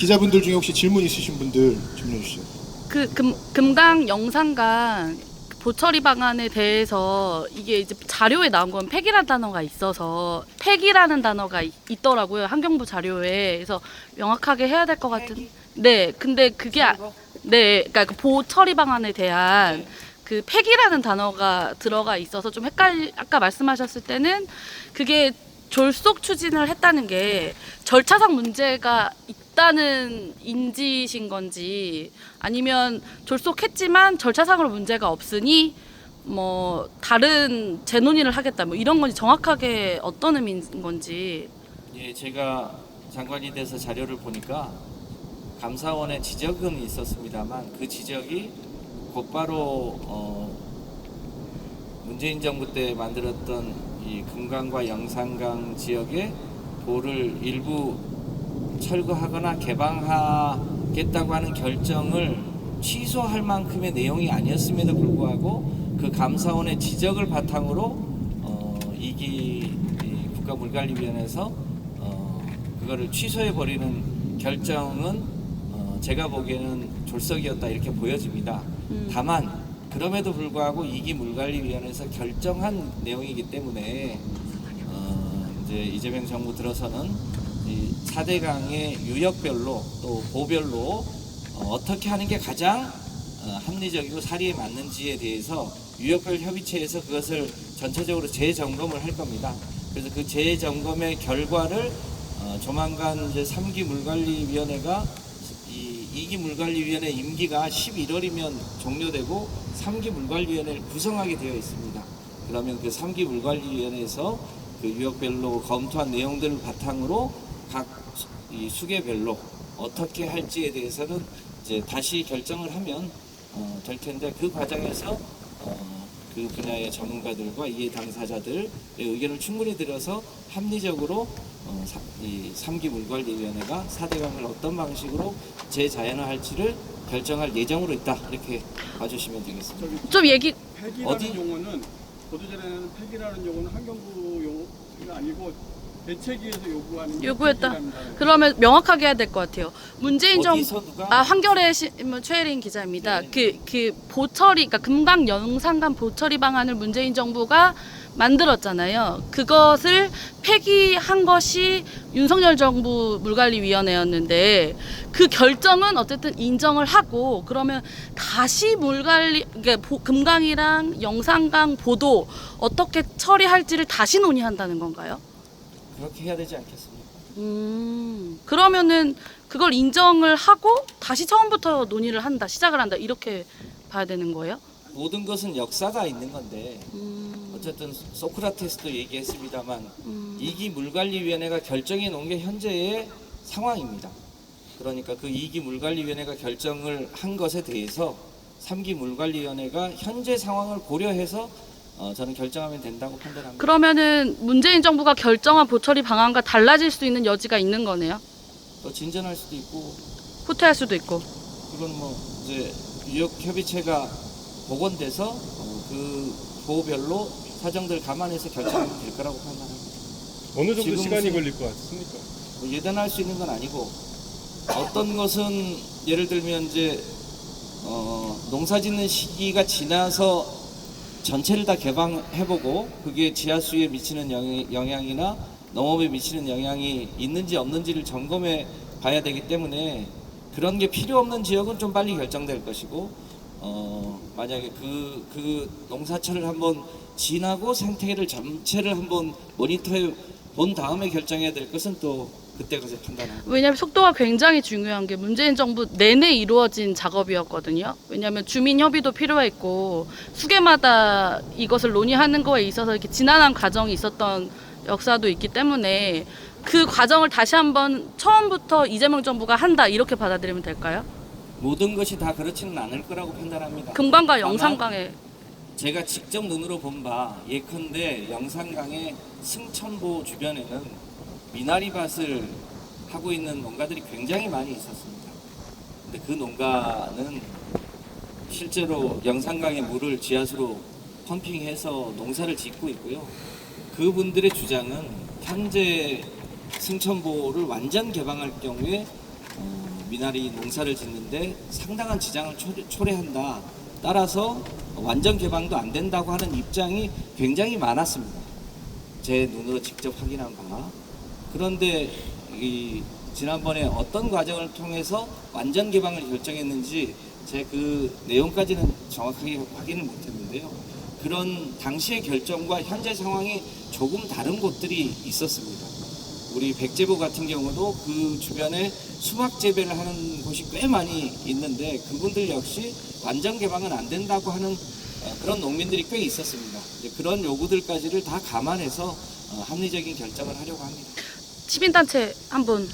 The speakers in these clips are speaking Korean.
기자분들 중에 혹시 질문 있으신 분들 질문해 주시죠. 금강 영산강 보처리 방안에 대해서 이게 이제 자료에 나온 건 폐기라는 단어가 있어서 폐기라는 단어가 있더라고요. 환경부 자료에. 그래서 명확하게 해야 될 것 같은. 네, 근데 그게 네, 그러니까 그 보처리 방안에 대한 그 폐기라는 단어가 들어가 있어서 좀 아까 말씀하셨을 때는 그게 졸속 추진을 했다는 게 절차상 문제가 있다는 인지신 건지 아니면 졸속했지만 절차상으로 문제가 없으니 뭐 다른 재논의를 하겠다 뭐 이런 건지 정확하게 어떤 의미인 건지. 예, 제가 장관이 돼서 자료를 보니까 감사원의 지적은 있었습니다만 그 지적이 곧바로 문재인 정부 때 만들었던 이 금강과 영산강 지역의 보를 일부 철거하거나 개방하겠다고 하는 결정을 취소할 만큼의 내용이 아니었음에도 불구하고 그 감사원의 지적을 바탕으로 이기 국가물관리위원회에서 그거를 취소해 버리는 결정은 제가 보기에는 졸속이었다 이렇게 보여집니다. 다만 그럼에도 불구하고 이기 물관리위원회에서 결정한 내용이기 때문에 이제 이재명 정부 들어서는 이 4대강의 유역별로 또 보별로 어떻게 하는 게 가장 합리적이고 사리에 맞는지에 대해서 유역별 협의체에서 그것을 전체적으로 재점검을 할 겁니다. 그래서 그 재점검의 결과를 조만간 이제 3기 물관리위원회가 2기 물관리위원회 임기가 11월이면 종료되고 3기 물관리위원회를 구성하게 되어 있습니다. 그러면 그 3기 물관리위원회에서 그 유역별로 검토한 내용들을 바탕으로 각 이 수계별로 어떻게 할지에 대해서는 이제 다시 결정을 하면 될 텐데 그 과정에서 그 분야의 전문가들과 이해 당사자들의 의견을 충분히 들어서 합리적으로 이 3기 물관리위원회가 4대강을 어떤 방식으로 재자연화할지를 결정할 예정으로 있다 이렇게 봐주시면 되겠습니다. 좀 얘기 폐기라는 용어는 보도자료에는 폐기라는 용어는 환경부 용어가 아니고 대책위에서 요구했다. 폐기랍니다. 그러면 명확하게 해야 될 것 같아요. 문재인 정부 어디서 누가 한겨레 신문 최혜린 기자입니다. 그 보처리 그러니까 금강 영산강 보처리 방안을 문재인 정부가 만들었잖아요. 그것을 폐기한 것이 윤석열 정부 물관리위원회였는데 그 결정은 어쨌든 인정을 하고 그러면 다시 그러니까 금강이랑 영산강 보도 어떻게 처리할지를 다시 논의한다는 건가요? 그렇게 해야 되지 않겠습니까? 그러면은 그걸 인정을 하고 다시 처음부터 논의를 한다, 시작을 한다 이렇게 봐야 되는 거예요? 모든 것은 역사가 있는 건데 어쨌든 소크라테스도 얘기했습니다만 2기 물관리위원회가 결정해 놓은 게 현재의 상황입니다. 그러니까 그 2기 물관리위원회가 결정을 한 것에 대해서 3기 물관리위원회가 현재 상황을 고려해서 저는 결정하면 된다고 판단합니다. 그러면은 문재인 정부가 결정한 보처리 방안과 달라질 수 있는 여지가 있는 거네요? 또 진전할 수도 있고 후퇴할 수도 있고. 그건 뭐 이제 유역협의체가 복원돼서 그 보별로 사정들 감안해서 결정하면 될 거라고 판단합니다. 어느 정도 지금 시간이 무슨- 걸릴 것 같습니까? 뭐 예단할 수 있는 건 아니고 어떤 것은 예를 들면 이제 농사짓는 시기가 지나서 전체를 다 개방해보고 그게 지하수에 미치는 영향이나 농업에 미치는 영향이 있는지 없는지를 점검해 봐야 되기 때문에 그런 게 필요 없는 지역은 좀 빨리 결정될 것이고 만약에 그 농사철을 한번 지나고 생태계를 전체를 한번 모니터해 본 다음에 결정해야 될 것은 또 그때 가서 판단하고. 왜냐하면 속도가 굉장히 중요한 게 문재인 정부 내내 이루어진 작업이었거든요. 왜냐하면 주민 협의도 필요했고 수계마다 이것을 논의하는 거에 있어서 이렇게 지난한 과정이 있었던 역사도 있기 때문에 그 과정을 다시 한번 처음부터 이재명 정부가 한다 이렇게 받아들이면 될까요? 모든 것이 다 그렇지는 않을 거라고 판단합니다. 금강과 다만 영산강에 제가 직접 눈으로 본 바 예컨대 영산강의 승천보 주변에는 미나리밭을 하고 있는 농가들이 굉장히 많이 있었습니다. 근데 그 농가는 실제로 영산강의 물을 지하수로 펌핑해서 농사를 짓고 있고요. 그분들의 주장은 현재 승천보를 완전 개방할 경우에 미나리 농사를 짓는데 상당한 지장을 초래한다. 따라서 완전 개방도 안 된다고 하는 입장이 굉장히 많았습니다. 제 눈으로 직접 확인한 바. 그런데 지난번에 어떤 과정을 통해서 완전 개방을 결정했는지 제 그 내용까지는 정확하게 확인을 못했는데요. 그런 당시의 결정과 현재 상황이 조금 다른 곳들이 있었습니다. 우리 백제보 같은 경우도 그 주변에 수박 재배를 하는 곳이 꽤 많이 있는데 그분들 역시 완전 개방은 안 된다고 하는 그런 농민들이 꽤 있었습니다. 이제 그런 요구들까지를 다 감안해서 합리적인 결정을 하려고 합니다. 시민단체 한분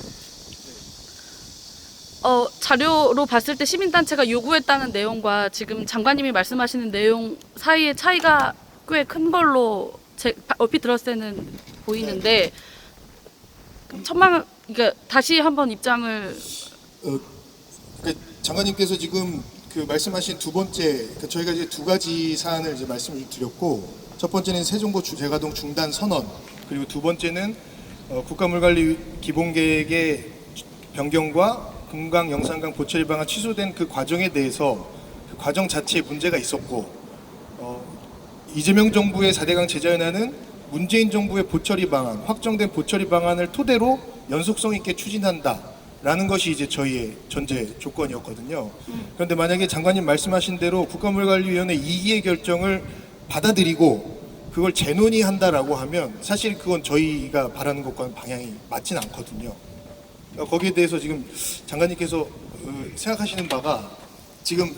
자료로 봤을 때 시민단체가 요구했다는 내용과 지금 장관님이 말씀하시는 내용 사이의 차이가 꽤 큰 걸로 얼핏 들었을 때는 보이는데 그러니까 다시 한번 입장을 그러니까 장관님께서 지금 그 말씀하신 두 번째, 그러니까 저희가 이제 두 가지 사안을 이제 말씀을 드렸고, 첫 번째는 세종보 재가동 중단 선언, 그리고 두 번째는 국가물관리 기본계획의 변경과 금강 영산강 보철이 방안 취소된 그 과정에 대해서 그 과정 자체에 문제가 있었고, 이재명 정부의 4대강 제자연화는 문재인 정부의 보철이 방안, 확정된 보철이 방안을 토대로 연속성 있게 추진한다라는 것이 이제 저희의 전제 조건이었거든요. 그런데 만약에 장관님 말씀하신 대로 국가물관리위원회 2기의 결정을 받아들이고 그걸 재논의한다라고 하면 사실 그건 저희가 바라는 것과는 방향이 맞진 않거든요. 거기에 대해서 지금 장관님께서 생각하시는 바가 지금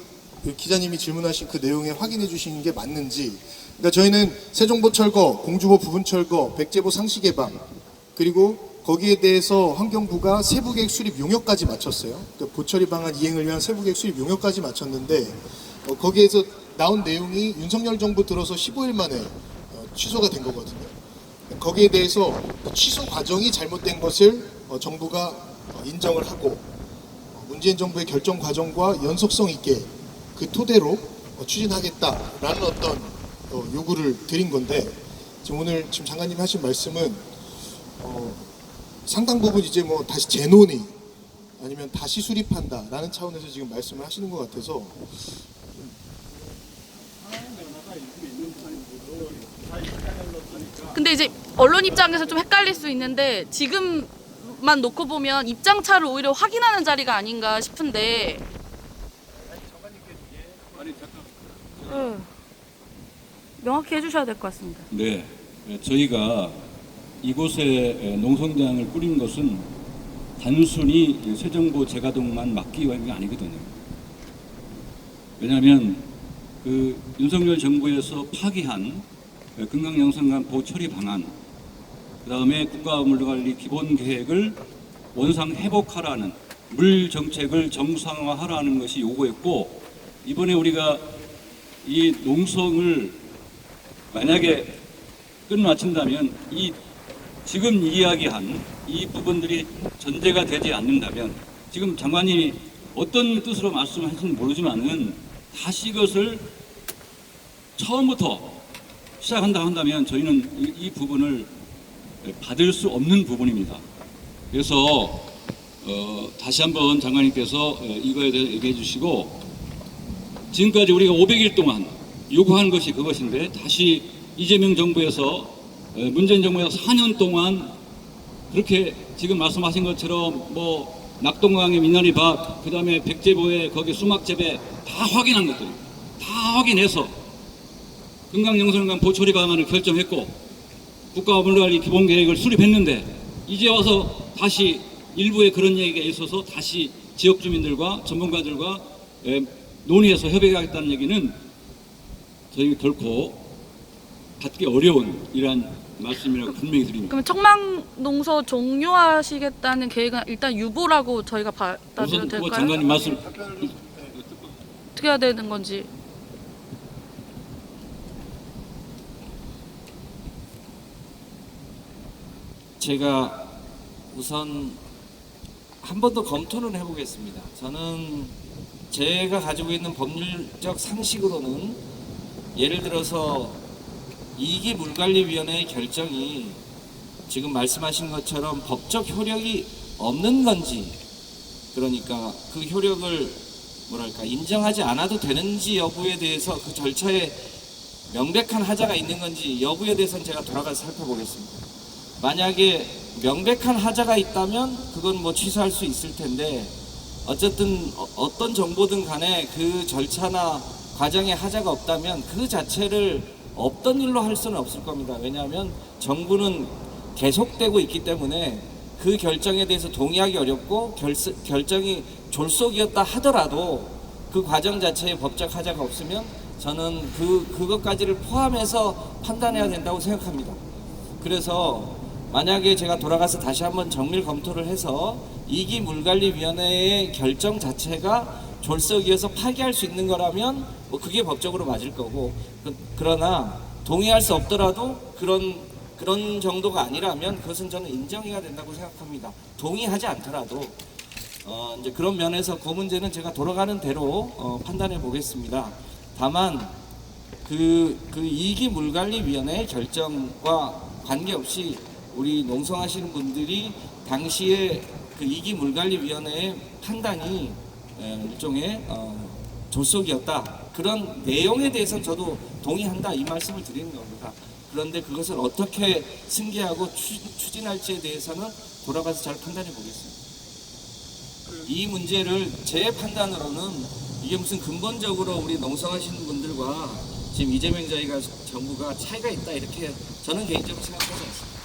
기자님이 질문하신 그 내용에 확인해 주시는 게 맞는지, 그러니까 저희는 세종보 철거, 공주보 부분 철거, 백제보 상시 개방, 그리고 거기에 대해서 환경부가 세부계획 수립 용역까지 마쳤어요. 그러니까 보철이 방안 이행을 위한 세부계획 수립 용역까지 마쳤는데 거기에서 나온 내용이 윤석열 정부 들어서 15일 만에 취소가 된 거거든요. 거기에 대해서 그 취소 과정이 잘못된 것을 정부가 인정을 하고 문재인 정부의 결정 과정과 연속성 있게 그 토대로 추진하겠다라는 어떤 요구를 드린 건데, 지금 오늘 지금 장관님 하신 말씀은 상당 부분 이제 뭐 다시 재논의 아니면 다시 수립한다라는 차원에서 지금 말씀을 하시는 것 같아서 근데 이제 언론 입장에서 좀 헷갈릴 수 있는데 지금만 놓고 보면 입장차를 오히려 확인하는 자리가 아닌가 싶은데. 명확히 해주셔야 될 것 같습니다. 네, 저희가 이곳에 농성장을 꾸린 것은 단순히 세종보 재가동만 막기 위한 게 아니거든요. 왜냐하면 그 윤석열 정부에서 파기한 금강 영산강 보처리 방안, 그 다음에 국가물관리 기본계획을 원상 회복하라는 물 정책을 정상화하라는 것이 요구했고, 이번에 우리가 이 농성을 만약에 끝마친다면 이 지금 이야기한 이 부분들이 전제가 되지 않는다면, 지금 장관님이 어떤 뜻으로 말씀하시는지 모르지만은 다시 이것을 처음부터 시작한다 한다면 저희는 이 부분을 받을 수 없는 부분입니다. 그래서 다시 한번 장관님께서 이거에 대해서 얘기해 주시고, 지금까지 우리가 500일 동안 요구한 것이 그것인데 다시 이재명 정부에서 문재인 정부에서 4년 동안 그렇게 지금 말씀하신 것처럼 뭐 낙동강의 미나리밭, 그 다음에 백제보의 거기 수막 재배 다 확인한 것들 다 확인해서 금강 영산강 보처리 방안을 결정했고 국가물관리 기본계획을 수립했는데, 이제 와서 다시 일부의 그런 얘기가 있어서 다시 지역 주민들과 전문가들과 논의해서 협의하겠다는 얘기는 저희가 결코 받기 어려운 이러한 말씀이라고 분명히 드립니다. 그럼 청망농서 종료하시겠다는 계획은 일단 유보라고 저희가 받아들여도 우선 될까요? 장관님 말씀 어떻게 해야 되는 건지. 제가 우선 한 번 더 검토를 해보겠습니다. 저는 제가 가지고 있는 법률적 상식으로는 예를 들어서 2기 물관리위원회의 결정이 지금 말씀하신 것처럼 법적 효력이 없는 건지 그러니까 그 효력을 뭐랄까 인정하지 않아도 되는지 여부에 대해서 그 절차에 명백한 하자가 있는 건지 여부에 대해서는 제가 돌아가서 살펴보겠습니다. 만약에 명백한 하자가 있다면 그건 뭐 취소할 수 있을 텐데 어쨌든 어떤 정보든 간에 그 절차나 과정에 하자가 없다면 그 자체를 없던 일로 할 수는 없을 겁니다. 왜냐하면 정부는 계속되고 있기 때문에 그 결정에 대해서 동의하기 어렵고 결정이 졸속이었다 하더라도 그 과정 자체에 법적 하자가 없으면 저는 그것까지를 포함해서 판단해야 된다고 생각합니다. 그래서 만약에 제가 돌아가서 다시 한번 정밀 검토를 해서 이기 물관리위원회의 결정 자체가 졸속이어서 파기할 수 있는 거라면 뭐 그게 법적으로 맞을 거고 그러나 동의할 수 없더라도 그런 정도가 아니라면 그것은 저는 인정해야 된다고 생각합니다. 동의하지 않더라도 이제 그런 면에서 그 문제는 제가 돌아가는 대로 판단해 보겠습니다. 다만 그 이기 물관리위원회의 결정과 관계없이 우리 농성하시는 분들이 당시에 그 이기 물관리위원회의 판단이 일종의 졸속이었다. 그런 내용에 대해서는 저도 동의한다 이 말씀을 드리는 겁니다. 그런데 그것을 어떻게 승계하고 추진할지에 대해서는 돌아가서 잘 판단해 보겠습니다. 이 문제를 제 판단으로는 이게 무슨 근본적으로 우리 농성하시는 분들과 지금 이재명 정부가 차이가 있다 이렇게 저는 개인적으로 생각하지 않습니다.